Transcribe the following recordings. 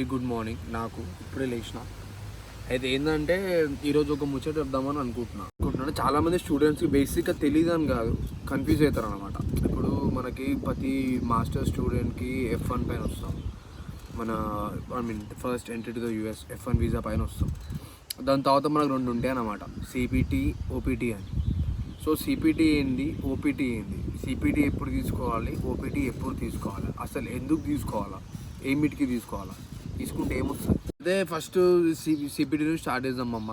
Very good morning. నాకు ఇప్పుడే లేచిన. అయితే ఏంటంటే ఈరోజు ఒక ముచ్చట చెప్దామని అనుకుంటున్నాను. చాలామంది స్టూడెంట్స్కి బేసిక్గా తెలియదు అని కాదు, కన్ఫ్యూజ్ అవుతారు అనమాట. ఇప్పుడు మనకి ప్రతి మాస్టర్ స్టూడెంట్కి F1 పైన వస్తాం. First entry to the US F1 visa పైన వస్తాం. దాని తర్వాత మనకు రెండు ఉంటాయి అన్నమాట, CPT, OPT అని. సో CPT ఏంటి, OPT ఏంటి, CPT ఎప్పుడు తీసుకోవాలి, OPT ఎప్పుడు తీసుకోవాలి, అసలు ఎందుకు తీసుకోవాలా, ఏమిటికి తీసుకోవాలా, తీసుకుంటే ఏమొస్తుంది. అదే ఫస్ట్ CPT నుంచి స్టార్ట్ చేద్దాం అమ్మ.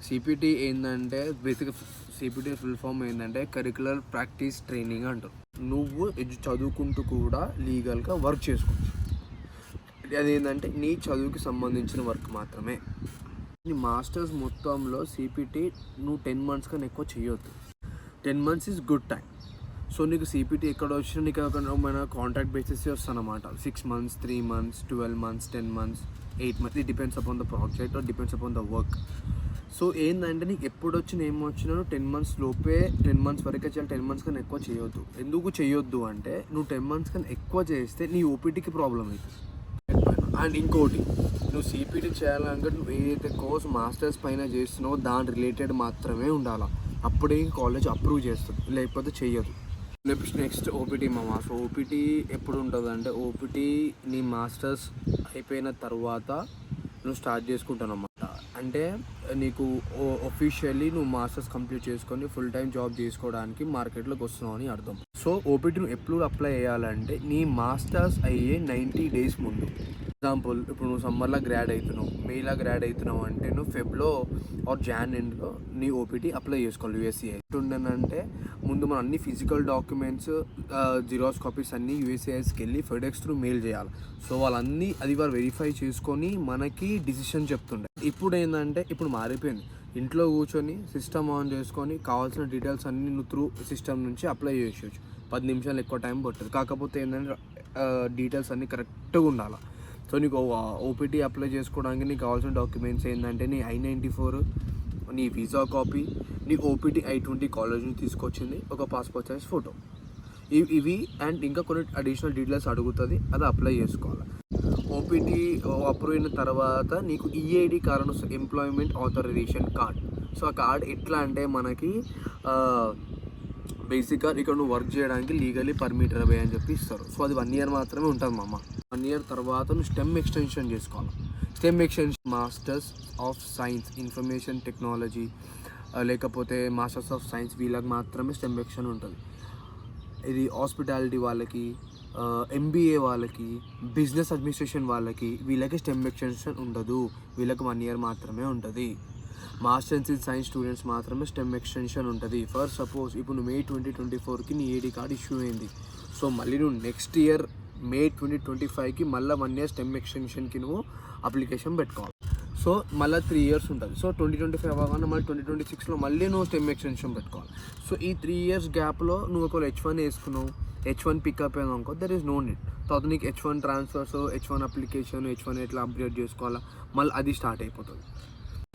CPT ఏంటంటే బేసిక్గా CPT ఫుల్ ఫామ్ ఏంటంటే కరిక్యులర్ ప్రాక్టీస్ ట్రైనింగ్ అంటారు. నువ్వు చదువుకుంటూ కూడా లీగల్గా వర్క్ చేసుకోవచ్చు. అదేంటంటే నీ చదువుకి సంబంధించిన వర్క్ మాత్రమే. నీ మాస్టర్స్ మొత్తంలో CPT నువ్వు 10 months కన్నా ఎక్కువ చేయొద్దు. 10 months is good time. So నీకు CPT ఎక్కడ వచ్చినా నీకు మన contract basis వస్తానమాట. 6 months, 3 months, 12 months, 10 months, 8 months. It depends upon the project or depends upon the work. So ఏంటంటే నీకు ఎప్పుడు వచ్చినా ఏమొచ్చినా 10 months లోపే, 10 months వరకే చేయాలి. 10 months కన్నా ఎక్కువ చేయొద్దు. ఎందుకు చేయొద్దు అంటే నువ్వు 10 months కన్నా ఎక్కువ చేస్తే నీ OPTకి ప్రాబ్లం అవుతుంది. అండ్ ఇంకోటి, నువ్వు CPT చేయాలంటే నువ్వు ఏదైతే కోర్స్ మాస్టర్స్ పైన చేస్తున్నావో దాని రిలేటెడ్ మాత్రమే ఉండాలి. అప్పుడే కాలేజ్ అప్రూవ్ చేస్తుంది, లేకపోతే చెయ్యదు. నెక్స్ట్ OPT మామ. సో OPT ఎప్పుడు ఉంటుంది అంటే OPT నీ మాస్టర్స్ అయిపోయిన తర్వాత నువ్వు స్టార్ట్ చేసుకుంటావు అన్నమాట. అంటే నీకు ఒఫిషియల్లీ నువ్వు మాస్టర్స్ కంప్లీట్ చేసుకొని ఫుల్ టైం జాబ్ చేసుకోవడానికి మార్కెట్లోకి వస్తున్నావు అని అర్థం. సో OPT నువ్వు ఎప్పుడు అప్లై చేయాలంటే నీ మాస్టర్స్ అయ్యే 90 days ముందు. ఎగ్జాంపుల్, ఇప్పుడు నువ్వు సమ్మర్లో గ్రాడ్ అవుతున్నావు, మేలో గ్రాడ్ అవుతున్నావు అంటే నువ్వు ఫెబ్లో ఆర్ జాన్ ఎండ్లో నీ OPT అప్లై చేసుకోవాలి. USCIS ఉండనంటే ముందు మనం అన్ని ఫిజికల్ డాక్యుమెంట్స్, జిరాక్స్ కాపీస్ అన్నీ USCISకి వెళ్ళి FedEx త్రూ మెయిల్ చేయాలి. సో వాళ్ళన్నీ అది వారు వెరిఫై చేసుకొని మనకి డిసిషన్ చెప్తుండే. ఇప్పుడు ఏంటంటే ఇప్పుడు మారిపోయింది. ఇంట్లో కూర్చొని సిస్టమ్ ఆన్ చేసుకొని కావాల్సిన డీటెయిల్స్ అన్నీ నువ్వు త్రూ సిస్టమ్ నుంచి అప్లై చేసేయచ్చు. 10 నిమిషాలు ఎక్కువ టైం పడుతుంది. కాకపోతే ఏంటంటే డీటెయిల్స్ అన్నీ కరెక్ట్గా ఉండాలి. సో నీకు OPT అప్లై చేసుకోవడానికి నీకు కావాల్సిన డాక్యుమెంట్స్ ఏంటంటే నీ I-94, నీ వీసా కాపీ, నీ OPT I-20 కాలేజ్ నుంచి తీసుకొచ్చింది, ఒక పాస్పోర్ట్ సైజ్ ఫోటో, ఇవి అండ్ ఇంకా కొన్ని అడిషనల్ డీటెయిల్స్ అడుగుతుంది. అది అప్లై చేసుకోవాలి. OPT అప్రూవ్ అయిన తర్వాత నీకు EAD కార్డు వస్తుంది, ఎంప్లాయ్మెంట్ ఆథరైజేషన్ కార్డ్. సో ఆ కార్డ్ ఎట్లా అంటే మనకి బేసిక్గా ఇక్కడ నువ్వు వర్క్ చేయడానికి లీగలీ పర్మిటెడ్ అవే అని చెప్పి ఇస్తారు. సో అది 1 year మాత్రమే ఉంటుంది మామ. 1 year తర్వాత నువ్వు STEM ఎక్స్టెన్షన్ చేసుకోవాలి. STEM extension masters of science information technology లేకపోతే మాస్టర్స్ ఆఫ్ సైన్స్ వీళ్ళకి మాత్రమే STEM ఎక్స్టెన్షన్ ఉంటుంది. ఇది హాస్పిటాలిటీ వాళ్ళకి, MBA వాళ్ళకి, బిజినెస్ అడ్మినిస్ట్రేషన్ వాళ్ళకి, వీళ్ళకి STEM ఎక్స్టెన్షన్ ఉండదు. వీళ్ళకి 1 year మాత్రమే ఉంటుంది. మాస్టర్స్ ఇన్ సైన్స్ స్టూడెంట్స్ మాత్రమే STEM ఎక్స్టెన్షన్ ఉంటుంది. ఫర్ సపోజ్ ఇప్పుడు నువ్వు May 2024కి నీ EAD కార్డ్ ఇష్యూ అయింది. సో మళ్ళీ నువ్వు నెక్స్ట్ ఇయర్ May 2025కి మళ్ళీ 1 year STEM ఎక్స్టెన్షన్కి నువ్వు అప్లికేషన్ పెట్టుకోవాలి. సో మళ్ళీ 3 years ఉంటుంది. సో 2025 అవ్వగానే మళ్ళీ 2026లో మళ్ళీ నువ్వు STEM ఎక్స్టెన్షన్ పెట్టుకోవాలి. సో ఈ 3 years గ్యాప్లో నువ్వు ఒకవేళ H1 వేసుకున్నావు, H1 పికప్ అయింది అనుకో, దర్ ఈస్ నో నీడ్. తర్వాత నీకు H1 transfers, H1 application, H1 ఎట్లా అప్డేట్ చేసుకోవాలా, మళ్ళీ అది స్టార్ట్ అయిపోతుంది.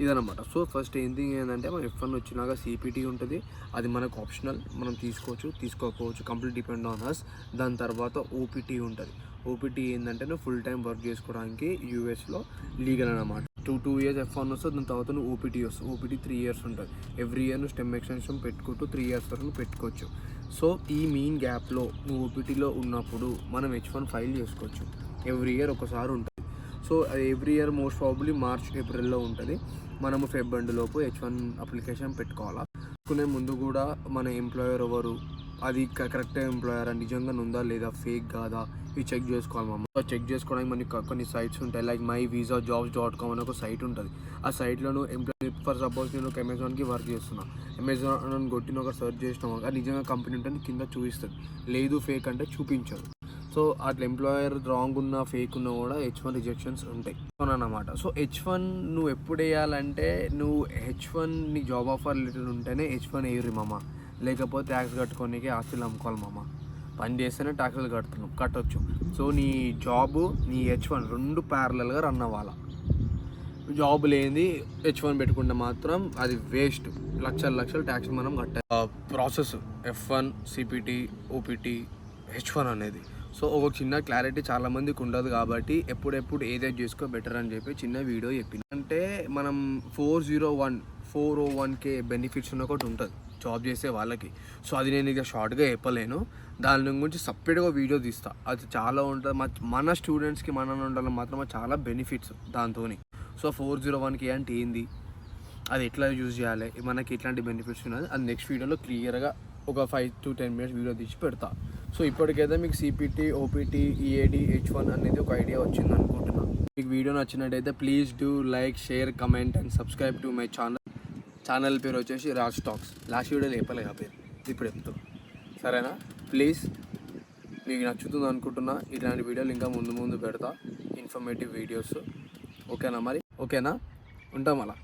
ఇదనమాట. సో ఫస్ట్ ఏంటంటే మనం F1 వచ్చినాక CPT ఉంటుంది. అది మనకు ఆప్షనల్, మనం తీసుకోవచ్చు తీసుకోకపోవచ్చు, కంప్లీట్ డిపెండ్ ఆన్ అస్. దాని తర్వాత OPT ఉంటుంది. OPT ఏంటంటే నువ్వు ఫుల్ టైం వర్క్ చేసుకోవడానికి USలో లీగల్ అనమాట. 2 years F1 వస్తుంది. దాని తర్వాత నువ్వు OPT వస్తుంది. OPT 3 years ఉంటుంది. ఎవ్రీ ఇయర్ నువ్వు STEM ఎక్స్టెన్షన్ పెట్టుకుంటూ 3 years వరకు నువ్వు పెట్టుకోవచ్చు. సో ఈ మెయిన్ గ్యాప్లో నువ్వు OPTలో ఉన్నప్పుడు మనం H1 ఫైల్ చేసుకోవచ్చు. ఎవ్రీ ఇయర్ ఒకసారి ఉంటుంది. So every year most probably March, April ఉంటుంది. మనము Feb లోపు H1 అప్లికేషన్ పెట్టుకోవాలా. పెట్టుకునే ముందు కూడా మన ఎంప్లాయర్ ఎవరు, అది కరెక్ట్ ఎంప్లాయర్ నిజంగా ఉందా లేదా, ఫేక్ కాదా, ఇవి చెక్ చేసుకోవాలి మామ. చెక్ చేసుకోవడానికి మనకి కొన్ని సైట్స్ ఉంటాయి. లైక్ myvisajobs.com అని ఒక సైట్ ఉంటుంది. ఆ సైట్లో నువ్వు ఎంప్లాయ్, ఫర్ సపోజ్ నేను ఒక అమెజాన్కి వర్క్ చేస్తున్నా, అమెజాన్ కొట్టిన ఒక సెర్చ్ చేసినాము, అది నిజంగా కంపెనీ ఉంటుంది, కింద చూపిస్తుంది. లేదు ఫేక్ అంటే చూపించదు. సో అట్లా ఎంప్లాయర్ రాంగ్ ఉన్న, ఫేక్ ఉన్న కూడా H1 రిజెక్షన్స్ ఉంటాయి అన్నమాట. సో H1 నువ్వు ఎప్పుడు వేయాలంటే నువ్వు H1 నీ జాబ్ ఆఫర్ రిలేటెడ్ ఉంటేనే H1 వేయరు మామ. లేకపోతే ట్యాక్స్ కట్టుకోనికి ఆస్తులు అమ్ముకోవాలి మామ. పని చేస్తేనే ట్యాక్సులు కట్టొచ్చు. సో నీ జాబు, నీ H1 రెండు ప్యారలల్గా రన్ అవ్వాలి. జాబ్ లేనిది H1 పెట్టుకుంటే మాత్రం అది వేస్ట్. లక్షలు ట్యాక్స్ మనం కట్టాలి. Process F1, CPT, OPT, H1 అనేది. సో ఒక చిన్న క్లారిటీ చాలామందికి ఉండదు కాబట్టి ఎప్పుడెప్పుడు ఏదైతే చేసుకో బెటర్ అని చెప్పి చిన్న వీడియో చెప్పిన. అంటే మనం 401k బెనిఫిట్స్ ఉన్న ఒకటి ఉంటుంది జాబ్ చేసే వాళ్ళకి. సో అది నేను ఇక షార్ట్గా చెప్పలేను, దాని గురించి సపరేట్గా వీడియో తీస్తా. అది చాలా ఉంటుంది, మన స్టూడెంట్స్కి మన ఉండాలి మాత్రం చాలా బెనిఫిట్స్ దాంతో. సో 401k అంటే ఏంది, అది ఎట్లా యూజ్ చేయాలి, మనకి ఎట్లాంటి బెనిఫిట్స్ ఉన్నది అది నెక్స్ట్ వీడియోలో క్లియర్గా ఒక 5 to 10 minutes వీడియో తీసి పెడతా. సో ఇప్పటికైతే మీకు సిపిటి, ఓపీటీ, ఈఏడి, H1 అనేది ఒక ఐడియా వచ్చింది అనుకుంటున్నాను. మీకు వీడియో నచ్చినట్టయితే please do like, share, comment and subscribe to my channel పేరు వచ్చేసి రాజ్ టాక్స్. లాస్ట్ వీడియోలో చెప్పలే ఆ పేరు, ఇప్పుడు చెప్తాను సరేనా. ప్లీజ్ మీకు నచ్చుతుంది అనుకుంటున్నా, ఇలాంటి వీడియోలు ఇంకా ముందు పెడతా, ఇన్ఫర్మేటివ్ వీడియోస్. ఓకేనా మరి, ఓకేనా, ఉంటాం అలా.